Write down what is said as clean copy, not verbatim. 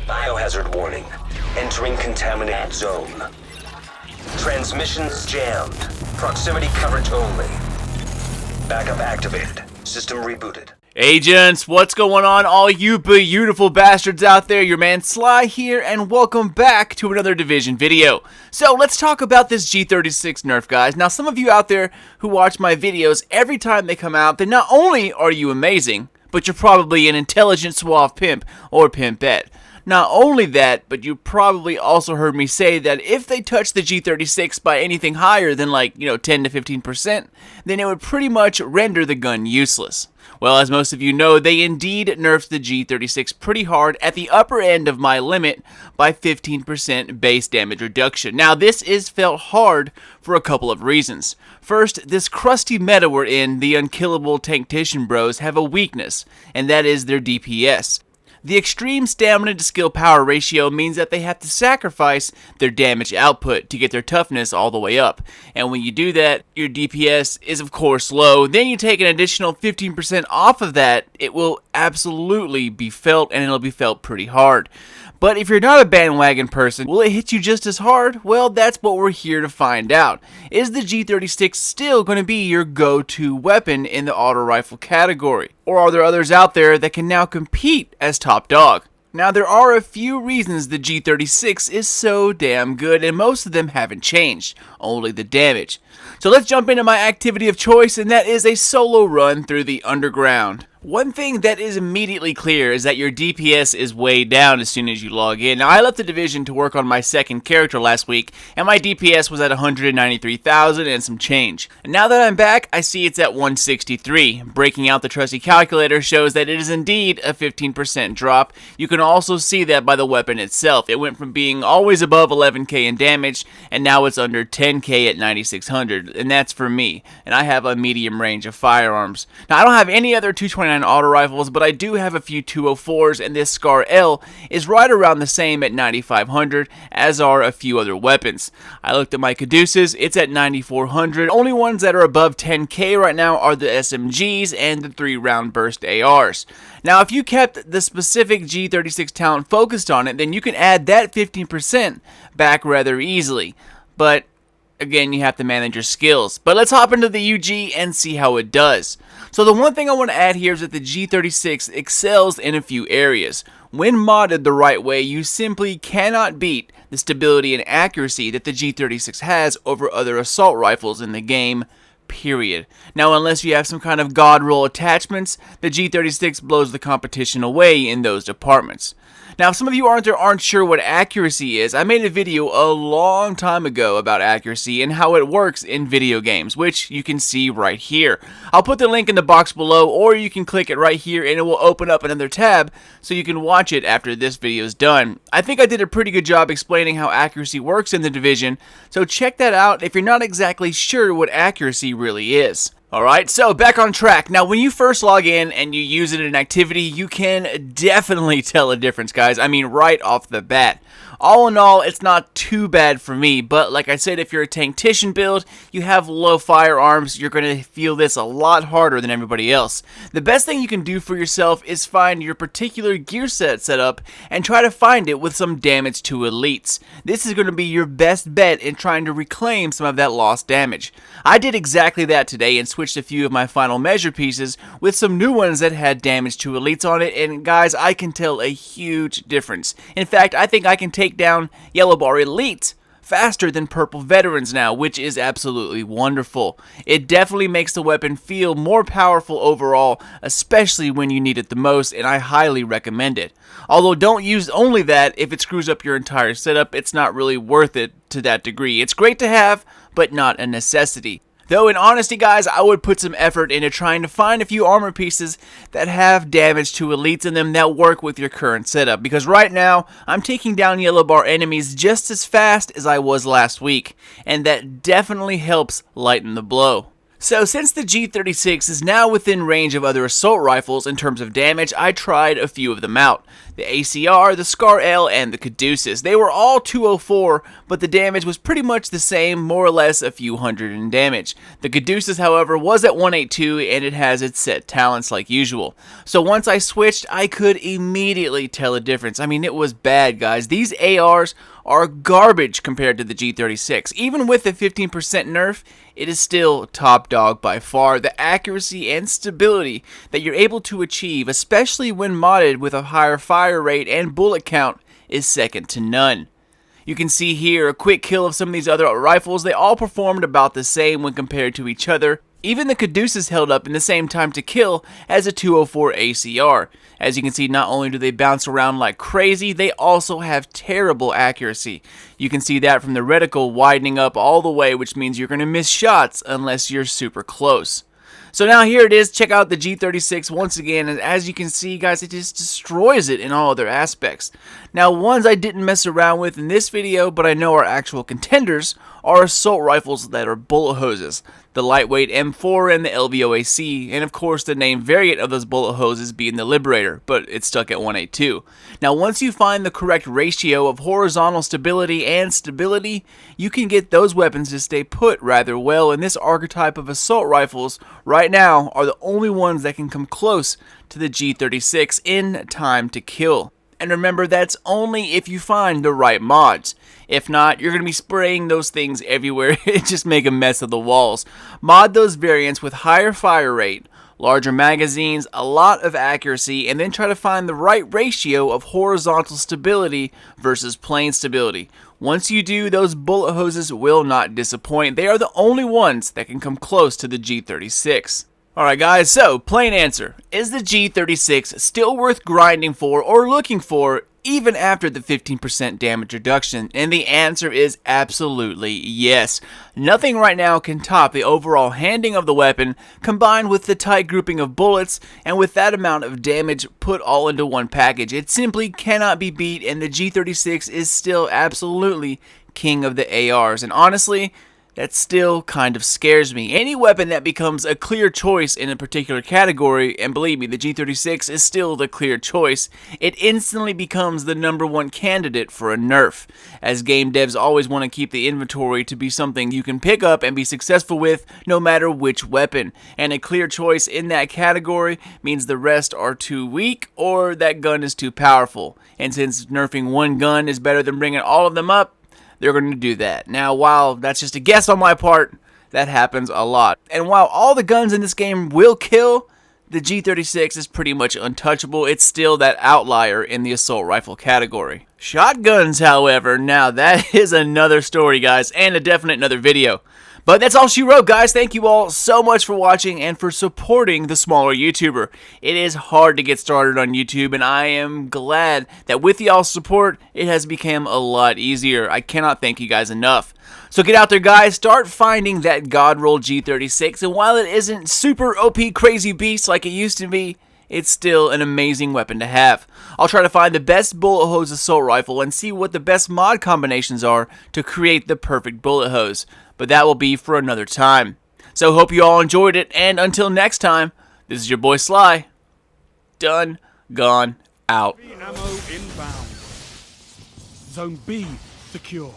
Biohazard warning. Entering contaminated zone. Transmissions jammed. Proximity coverage only. Backup activated. System rebooted. Agents, what's going on, all you beautiful bastards out there? Your man Sly here, and welcome back to another Division video. So let's talk about this G36 Nerf, guys. Now, some of you out there who watch my videos, every time they come out, then not only are you amazing, but you're probably an intelligent suave pimp or pimpette. Not only that, but you probably also heard me say that if they touch the G36 by anything higher than 10 to 15%, then it would pretty much render the gun useless. Well, as most of you know, they indeed nerfed the G36 pretty hard at the upper end of my limit by 15% base damage reduction. Now, this is felt hard for a couple of reasons. First, this crusty meta we're in, the unkillable Tanktician bros, have a weakness, and that is their DPS. The extreme stamina to skill power ratio means that they have to sacrifice their damage output to get their toughness all the way up. And when you do that, your DPS is of course low. Then you take an additional 15% off of that, it will absolutely be felt, and it'll be felt pretty hard. But if you're not a bandwagon person, will it hit you just as hard? Well, that's what we're here to find out. Is the G36 still going to be your go-to weapon in the auto rifle category? Or are there others out there that can now compete as top dog? Now, there are a few reasons the G36 is so damn good, and most of them haven't changed, only the damage. So let's jump into my activity of choice, and that is a solo run through the underground. One thing that is immediately clear is that your DPS is way down as soon as you log in. Now, I left the Division to work on my second character last week, and my DPS was at 193,000 and some change. And now that I'm back, I see it's at 163. Breaking out the trusty calculator shows that it is indeed a 15% drop. You can also see that by the weapon itself. It went from being always above 11k in damage, and now it's under 10k at 9600, and that's for me. And I have a medium range of firearms. Now, I don't have any other 229 auto rifles, but I do have a few 204s, and this Scar L is right around the same at 9500, as are a few other weapons. I looked at my Caduceus, it's at 9400. Only ones that are above 10k right now are the SMGs and the 3-round burst ARs. Now, if you kept the specific G36 talent focused on it, then you can add that 15% back rather easily. But again, you have to manage your skills. But let's hop into the UG and see how it does. So the one thing I want to add here is that the G36 excels in a few areas. When modded the right way, you simply cannot beat the stability and accuracy that the G36 has over other assault rifles in the game, period. Now, unless you have some kind of god roll attachments, the G36 blows the competition away in those departments. Now, if some of you aren't sure what accuracy is, I made a video a long time ago about accuracy and how it works in video games, which you can see right here. I'll put the link in the box below, or you can click it right here and it will open up another tab so you can watch it after this video is done. I think I did a pretty good job explaining how accuracy works in the Division, so check that out if you're not exactly sure what accuracy really is. Alright, so back on track. Now, when you first log in and you use it in an activity, you can definitely tell a difference, guys. I mean, right off the bat. All in all, it's not too bad for me, but like I said, if you're a Tanktician build, you have low firearms, you're going to feel this a lot harder than everybody else. The best thing you can do for yourself is find your particular gear set up and try to find it with some damage to elites. This is going to be your best bet in trying to reclaim some of that lost damage. I did exactly that today and switched a few of my final measure pieces with some new ones that had damage to elites on it, and guys, I can tell a huge difference. In fact, I think I can take down yellow bar elites faster than purple veterans now, which is absolutely wonderful. It definitely makes the weapon feel more powerful overall, especially when you need it the most, and I highly recommend it. Although don't use only that. If it screws up your entire setup, it's not really worth it to that degree. It's great to have, but not a necessity. Though in honesty, guys, I would put some effort into trying to find a few armor pieces that have damage to elites in them that work with your current setup, because right now I'm taking down yellow bar enemies just as fast as I was last week, and that definitely helps lighten the blow. So since the G36 is now within range of other assault rifles in terms of damage, I tried a few of them out. the ACR, the Scar L, and the Caduceus. They were all 204, but the damage was pretty much the same, more or less a few hundred in damage. The Caduceus, however, was at 182, and it has its set talents like usual. So once I switched, I could immediately tell a difference. I mean, it was bad, guys. These ARs are garbage compared to the G36. Even with the 15% nerf, it is still top dog by far. The accuracy and stability that you're able to achieve, especially when modded with a higher fire rate and bullet count, is second to none. You can see here a quick kill of some of these other rifles. They all performed about the same when compared to each other. Even the Caduceus held up in the same time to kill as a 204 ACR. As you can see, not only do they bounce around like crazy, they also have terrible accuracy. You can see that from the reticle widening up all the way, which means you're going to miss shots unless you're super close. So now here it is. Check out the G36 once again, and as you can see, guys, it just destroys it in all other aspects. Now, ones I didn't mess around with in this video, but I know are actual contenders, are assault rifles that are bullet hoses. The lightweight M4 and the LVOAC, and of course the name variant of those bullet hoses being the Liberator, but it's stuck at 182. Now, once you find the correct ratio of horizontal stability and stability, you can get those weapons to stay put rather well, and this archetype of assault rifles right now are the only ones that can come close to the G36 in time to kill. And remember, that's only if you find the right mods. If not, you're going to be spraying those things everywhere and just make a mess of the walls. Mod those variants with higher fire rate, larger magazines, a lot of accuracy, and then try to find the right ratio of horizontal stability versus plane stability. Once you do, those bullet hoses will not disappoint. They are the only ones that can come close to the G36. Alright guys, so plain answer. Is the G36 still worth grinding for or looking for even after the 15% damage reduction? And the answer is absolutely yes. Nothing right now can top the overall handling of the weapon, combined with the tight grouping of bullets, and with that amount of damage put all into one package. It simply cannot be beat, and the G36 is still absolutely king of the ARs. And honestly, that still kind of scares me. Any weapon that becomes a clear choice in a particular category, and believe me, the G36 is still the clear choice, it instantly becomes the #1 candidate for a nerf, as game devs always want to keep the inventory to be something you can pick up and be successful with no matter which weapon, and a clear choice in that category means the rest are too weak or that gun is too powerful, and since nerfing one gun is better than bringing all of them up, they're going to do that. Now, while that's just a guess on my part, that happens a lot. And while all the guns in this game will kill, the G36 is pretty much untouchable. It's still that outlier in the assault rifle category. Shotguns, however, now that is another story, guys, and a definite another video. But that's all she wrote, guys. Thank you all so much for watching and for supporting the smaller YouTuber. It is hard to get started on YouTube, and I am glad that with y'all's support, it has become a lot easier. I cannot thank you guys enough. So get out there, guys. Start finding that God roll G36, and while it isn't super OP crazy beast like it used to be, it's still an amazing weapon to have. I'll try to find the best bullet hose assault rifle and see what the best mod combinations are to create the perfect bullet hose. But that will be for another time. So hope you all enjoyed it, and until next time, this is your boy Sly. Done, gone, out. Ammo inbound. Zone B secure.